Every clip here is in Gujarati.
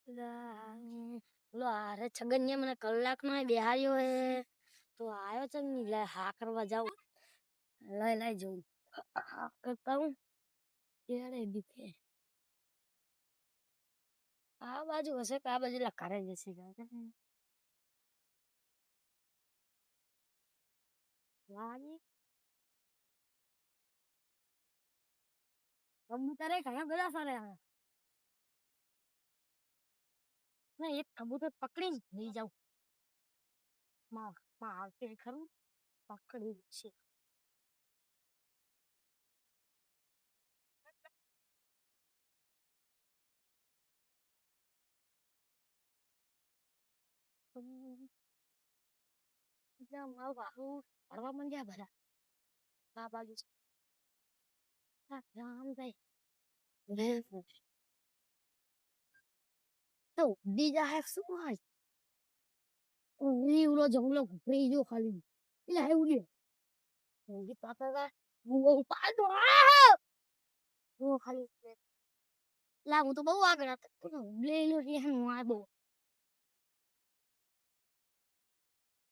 લો અરે છગન મને કલાકનો બેહાર્યો હે તો આયો છે ને લે હા કરવા જાવ લઈ જઉં કરતા હું ત્યારે દીખે આ બાજુ હશે કે આ બાજુ લખારે જશે વાજી કબૂતરે ઘણા બધા ફરે ના એક કબૂતર પકડીને લઈ જાઉં માં આવતે ખરું પકડી છે મારું બાપુ પડવા માંડ્યા બધા આ બાજુ રામભાઈ તો ઉડી જાય શું હોય ઉલો જંગલો ઘૂપરી જો ખાલી એટલે હે ઉડી ઉડી પાકા હું પાડો હું ખાલી લા હું તો બહુ આગળ હતો લે લો રે હું આ બહુ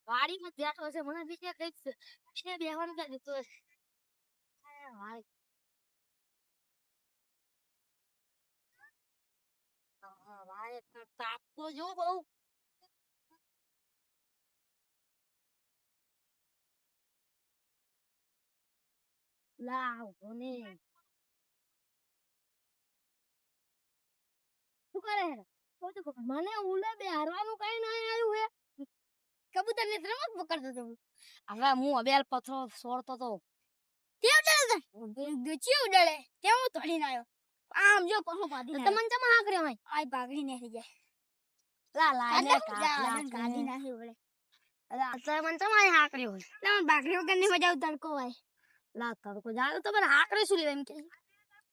ગાડીમાં બેઠો છે મને બીજે કઈક છે બેહવાનું ક્યાં જતો હશે ભાઈ ભાઈ તાપ તો જો બહુ લાવ કોને શું કરે મને ઉલે બે હારવાનું કઈ ના આવ્યું હે કબૂતર ને રમત પકડતો તો હવે હું અબેલ પથરો છોડતો તો કેમ ઉડાડે ગચી ઉડાડે કેમ હું તોડીને આવ્યો આમ જો પથરો પાડી તમને ચમ હા કર્યો ભાઈ આય ભાગડી નાખી જાય લા કાઢી નાખી ઓલે અલા તમને ચમ આય હા કર્યો લા ભાગડી વગર ની મજા તડકો હોય લા તડકો જાવ તો મને હા કરે શું લેવા એમ કે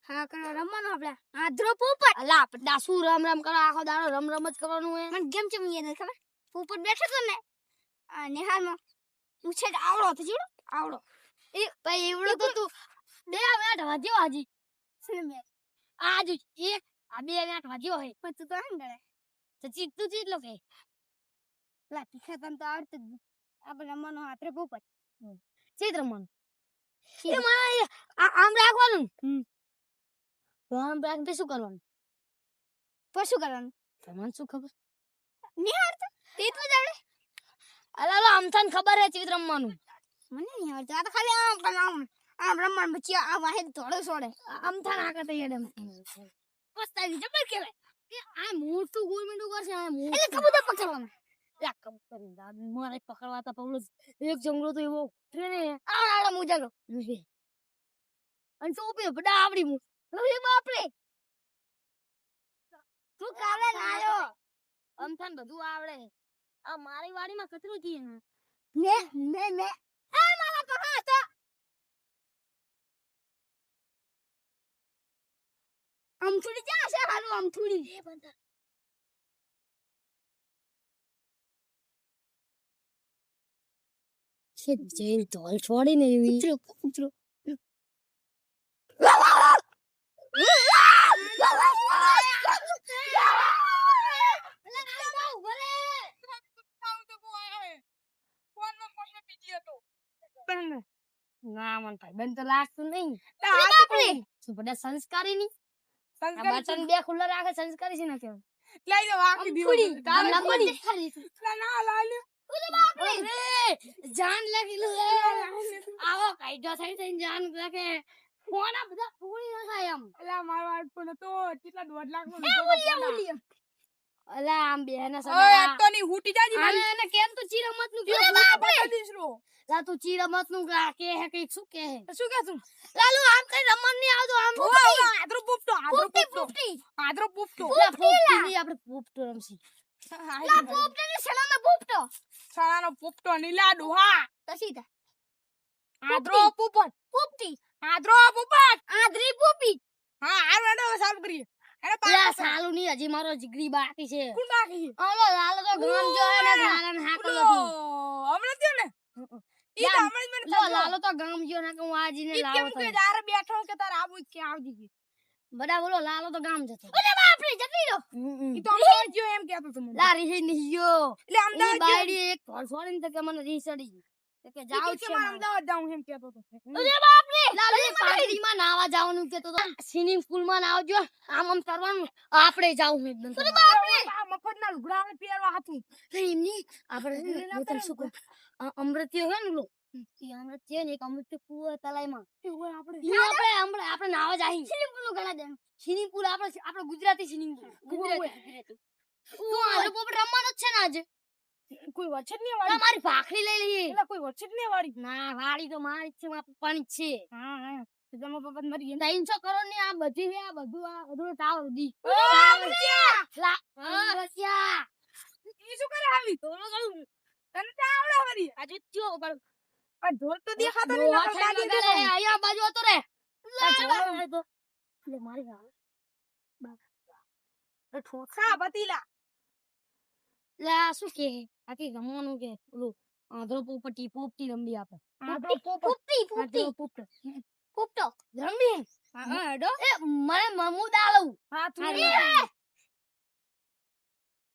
હા કરો રમવાનો આપણે આધરો પોપટ અલા આપણે દાસુ રમ કરો આખો દાડો રમ જ કરવાનું હે મને કેમ ચમ યાદ ખબર પોપટ બેઠો તો ને નેહાલમાં તું છે આવડો તો જીડો આવડો એ ભાઈ એવડો તો તું બે મિનિટ વાગ્યો હાજી શું મે આજ એક આ બે મિનિટ વાગ્યો હે પણ તું તો હંડળે તો તું ચીટલો કે લા તીખા તન તો આવડતું જ આપણે રમવાનો હાથરે પોપટ ચીત રમવાનું એ મારા આમ રાખવાનું તો આમ રાખી શું કરવાનું પછી શું કરવાનું તમને શું ખબર નિહાળ તો તે તો જાણે અલા આમ તને ખબર હે ચીત રમવાનું મને નહીં આવડતું આ તો ખાલી આમ રમવાનું પછી આ વાહે થોડો છોડે આમ થાન આકા તૈયાર એમ પસ્તાઈ જબર કેવાય કે આ મોટું ગોળમીંડું કરશે આ મોટું એટલે કબૂતર પકડવાનું લા કબૂતર મારે પકડવા તા પવલો એક જંગલો તો એવો ટ્રેને આડા મુજાલો અને ટોપી બડા આવડી મુ લે બાપરે તું કાલે લાયો આમ થાન બધું આવડે આ મારી વાડીમાં કચરો કી મે આ મારા પકડા તો આમ થોડી જા છે હાલું આમ થોડી એ બંધા છે જેલ તોલ છોડી ને એવી કૂતરો ના મન ભાઈ બન તો લાગતું નહીં આપણે શું બધા સંસ્કારી ની બચન બે ખુલ્લા રાખે સંસ્કારી છે ને કેમ લઈ લો આખી દીવા તાર લંબડી ના લાલ ઓલે બાપરે જાન લાગી લો આવો કાઈડો થઈ જાન લાગે કોના બધા ફૂલી નખાય એમ એલા મારો આઈફોન તો કેટલા 2 લાખ નો અલા આમ બેના સદા ઓય આ તો ની હુટી જાજી મારી અને કેમ તો ચીરમત નું કે બાપરે દીસરો લા તું ચીરમત નું કે હે કઈ શું કે તું લાલુ આમ કઈ રમણ ની આવતો આમ આદરો પોપટો આદરો પોપટો ની આપણે પોપટો રમસી લા પોપટો ની સલામાં પોપટો સલાનો પોપટો ની લાડુ હા તસીતા આદરો પોપટ પોપટી આદરો પોપટ આદરી પોપી હા આ રેડો સાફ કરી અરે પાલા સાલુ ની હજી મારો જીગરી બાકી છે કોણ બાકી ઓલો લાલો તો ગામ જો હે ને ગાલન હાકલો હમણે થયો ને ઈ તો હમણે મને લાલો તો ગામ જો ને કે હું આજીને લાવો તો કે જારે બેઠો કે તાર આવું કે આવજી બડા બોલો લાલો તો ગામ જતો અરે બાપ રે જતી રો ઈ તો હમણે લા રીહી નિયો એટલે ઈ અમદાવાદ બાયડી એક ઘર છોડીને તો કે મને રીસડી તો કે જાવ જાવ છે છે મારે. અમદાવાદ જાઉં એમ કહેતો હતો અરે બાપ રે લા લે પાર્ટીમાં નાવા જવાનું કેતો તો સ્વિમિંગ પૂલ માં નાવજો આમ કરવાનું આપણે જાવું એકદમ અરે બાપ રે આ મફતના લુગડા આવે પહેરવા હતું એમની આપણે હું તને શું કહું અમૃત્ય હે ને લો ઈ અમૃત્ય ને એક અમૃત્ય કુવો તલાઈમાં એવું આપણે આપણે નાવા જાહી સ્વિમિંગ પૂલ ગણા દે સ્વિમિંગ પૂલ આપણે ગુજરાતી સ્વિમિંગ પૂલ ગુજરાતી તો આ લોકો રમવાનો જ છે ને આજે કોઈ વચ્ચે જ નહીં વાળી મારી ભાખરી લઈ લઈએ એટલે કોઈ વચ્ચે જ નહીં વાળી ના વાડી તો મારી જ છે મારા પપ્પાની જ છે હા હા જમા બાબત મરી ગયા 300 કરોડ ની આ બધી છે આ બધું ટાવર દી ઈ શું કરે આવી તો તને તો આવડે વરી આજે થયો પણ આ ઢોલ તો દેખાતો નહીં નકર દાદી દે અહીંયા બાજુ હતો રે લે મારી ખા બતીલા લે આ શું કે આ કે ગમવાનું કે ઓલું આંધળો પોપટી રમવી આપે પોપટી પોપટો રમવી હા હેડો એ મને મમુદા લઉં હા તું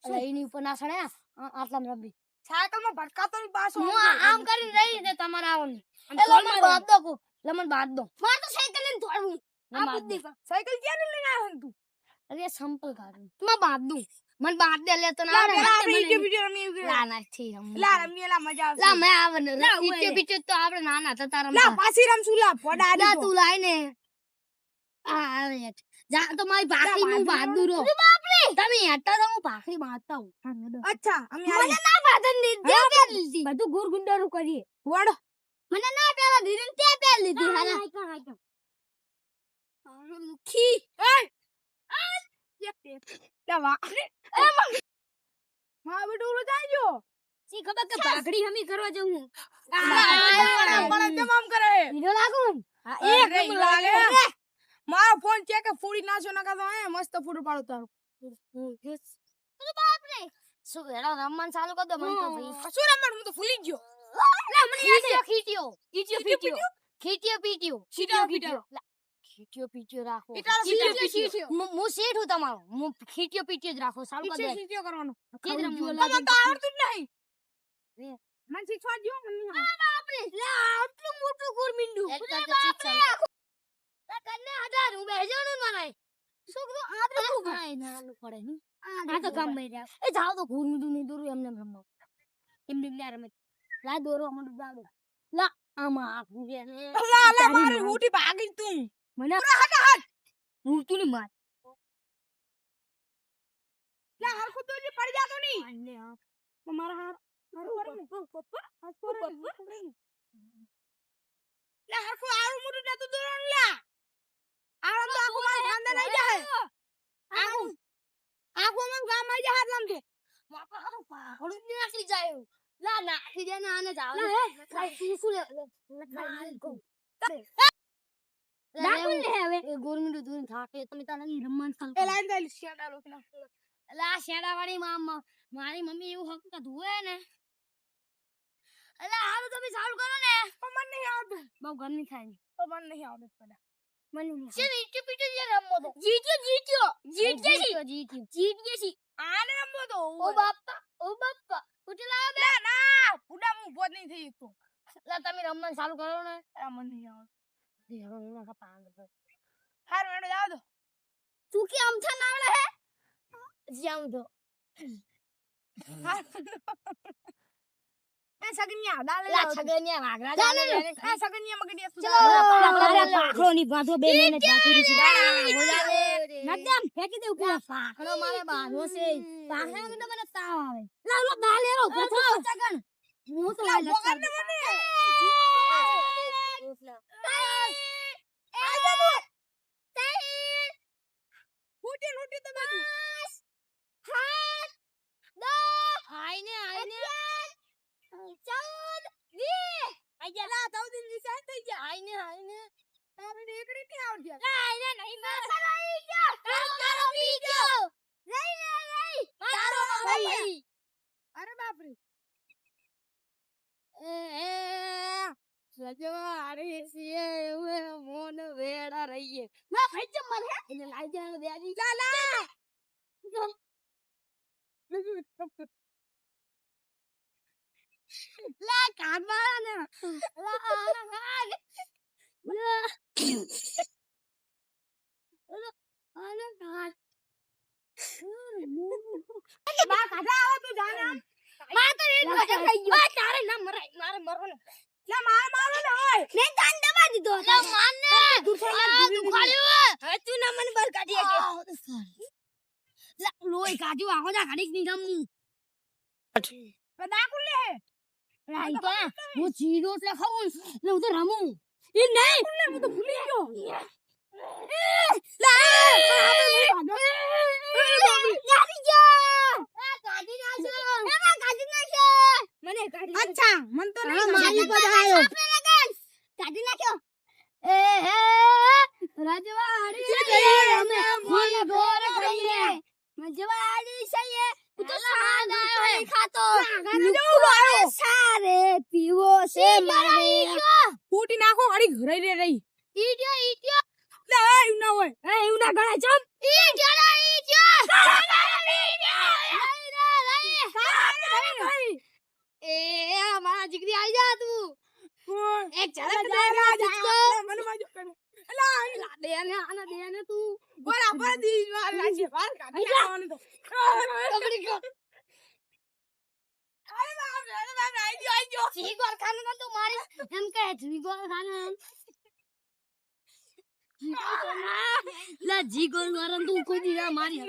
લઈની ઉપર ના સડે આટલા રમવી સાયકલમાં ભટકાતો ની પાછો હું આમ કરીને રહી ને તમારે આવવાની એ લમણ બાદ દો કો લમણ બાદ દો માર તો સાયકલ લઈને દોડવું આ બુદ્ધિ સાયકલ ક્યારે લઈને આવ્યો તું અરે સંપલ કાઢું તું બાદ દઉં મને બાદ દે લે તો ના લા પેલા આપણે ઈટે પીટે રમી લા ના થી રમ લા રમી લા મજા આવશે લા મે આવે ને ઈટે પીટે તો આપણે નાના હતા લા રમતા પાછી રમશું લા પોડા લા તું લાઈ ને આ આવે જા તો મારી ભાખરી નું બાદુ રો તમે હટા તો હું ભાખરી બાંધતા હું અચ્છા અમે મને ના બાંધન દીધી બધું ગુર ગુંડારું કરીએ વડો મને ના પેલા દીધી તે પેલ લીધી હાલા મુખી લા વા હા બેટું ઉલો જાજો સી ખબર કે ભાખરી હમી કરવા જવું પણ તમામ કરે વિડિયો લાગુ એક નંબર લાગે મારો ફોન ચેક ફૂડી નાખ્યો નકા તો હે મસ્ત ફોટો પાડો તારો બાપ રે શું એડો રમવાનું ચાલુ કર દો મને તો ભાઈ શું રમવાનું હું તો ભૂલી ગયો લા મને ખીટીયો પીટીયો રાખો હું શેઠ હું તમારો હું ખીટીયો પીટીયો જ રાખો સારું કર દે શીખ્યો કરવાનો તે જ રમવું. તમે તો આવડતું જ નહીં મને શીખવા દો મને બાપ રે લા આટલું મોટું ગુરમિંડું લા કન્ને આધાર હું બેજવાનું મનાય છોકરો આદરે તું ભાઈ નાનું પડે ની આ તો કામ મઈ રહ્યા એ જાવ તો ગુરમિંડું ની દોરું એમને રમવા એમને ના રમે લા દોરો મને દાડો લા આમાં આ ગુરે ને લા લા મારી મોટી ભાગી તું મને હું તું ની માર લા હરખું તો જે પડી જાતો નહીં આને આ તમારા હાર લા હરખું આરું મોટું નતું દોરણ લા આવું તો આખું મારા ખાનદાન આવી જાય આખું મને ગામ આવી જાય હાથ લમકે બાપા આ પાગળ ને નાખી જાય લા નાખી દે ને આને જાવ તું શું લે હવે એ ગોરમિંડું દૂર થાકે તમે તાને રમવાનું ચાલુ એ લાઈન ગઈ શેડા લોકના અલા શેડા વાળી મારી મમ્મી એવું હક કે ધુએ ને અલા હાલો તમે ચાલુ કરો ને પણ મને નહીં આવડતું બહુ ગરમી થાય ને પણ મને નહીં આવડતું પડા મને નહીં છે ઈટી પીટી જે રમવો તો જીત્યો આને રમવો તો ઓ બાપા ઉઠલા લા ના પુડા હું ઉભો જ નહીં થઈ શકતો લા તમે રમવાનું ચાલુ કરો ને આ મને નહીં આવડતું દેહરો ના કા પાંગ હારું એનો જાવ દો તું કે આમ થા નાવડે હે જાવ દો એ સગનિયા દાલે લા છગનિયા વાગરા જાલે આ સગનિયા મગડિયા ચલો પાખરો ની બાંધો બે મહિને બાકી રહી નદમ ફેંકી દે ઉપર પાખડો મારે બાંધો છે પાખડા કે મને તાવ આવે લા લો દાલે રો પથરો ચગન હું તો આ લક્ષણ ફૂટી તો બાજુ આઈને 14 20 આયા 14 ની સાઈન થઈ ગયા આઈને તારે એકડી ની આવડ્યા આઈને નહીં મસાલા ઈ ગયા તારો પીજો લઈ તારો ભાઈ અરે બાપ રે સજવારી સિએ વે મોન વેડા રહીએ ના ભાઈ જમલ હે એને લાઈ જાણ દેજી લા લા કાઢવા ને બા કાઢા આવે તું જાને માર તો રેડ મજા થઈ ગયો તારે ના મરાય મારે મરવાનું લે માર મારો ને ઓય મે કાન દબા દીધો લે માર ને તું ખાલ્યો હવે તું ના મને બહાર કાઢી કે લા લોહી કાઢ્યું આખો જા કાઢી ની ગમ ડાકુ લે રાઈ તો હું જીરો એટલે ખાઉં ને હું તો રમું એ નહીં હું તો ભૂલી ગયો અચ્છા મન તો નહીં મારી પર આવ્યો કાઢી નાખ્યો એ હે રાજવાડી અમે ફૂલ ગોર કહીએ મજવાડી સઈએ તું તો સાદા નહીં ખાતો સારે પીવો છે મારે ફૂટી નાખો અડી ઘરે રે રહી ઈડિયો લે એવું ના હોય એવું ના ગણાય ચમ એ મારા જીગરી આઈ જા તું એક ઝલક દે જીગો મને માજો કરે એલા દે ને આના દે ને તું બરાબર દી વાર રાખી વાર કાઢી આવવાનું તો કબડી ગયો અરે બાપ આઈ ગયો જીગોર ખાને તો મારી એમ કહે જીગોર ખાને લા જીગોર મારન તું કોઈ દી ના મારી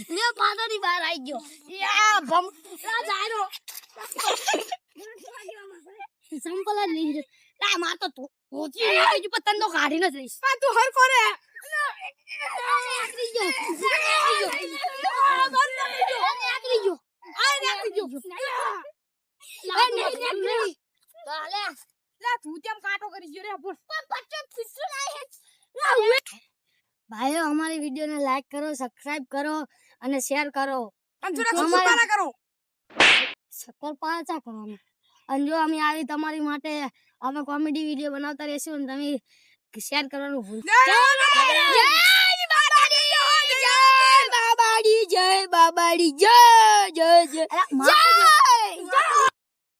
લે પાદરી બહાર આવી ગયો યા ભમ લા જાયરો સંપલ જ નહીં લા માર તો તું હોતી બીજું પતંગ તો કાઢી ન જઈશ આ તું હર કોરે આકરી ગયો આકરી ગયો લે લા તું કેમ કાટો કરી ગયો રે બોલ ભાઈઓ અમારી વિડિયો ને લાઈક કરો સબસ્ક્રાઇબ કરો અને શેર કરો અને થોડા સબસ્ક્રાઇબ કરો સત્તર પાછા કરવાના અને જો અમે આવી તમારી માટે અમે કોમેડી વિડિયો બનાવતા રહેશું અને તમે શેર કરવાનું ભૂલતા જય બાબાડી જય બાબાડી જય જય જય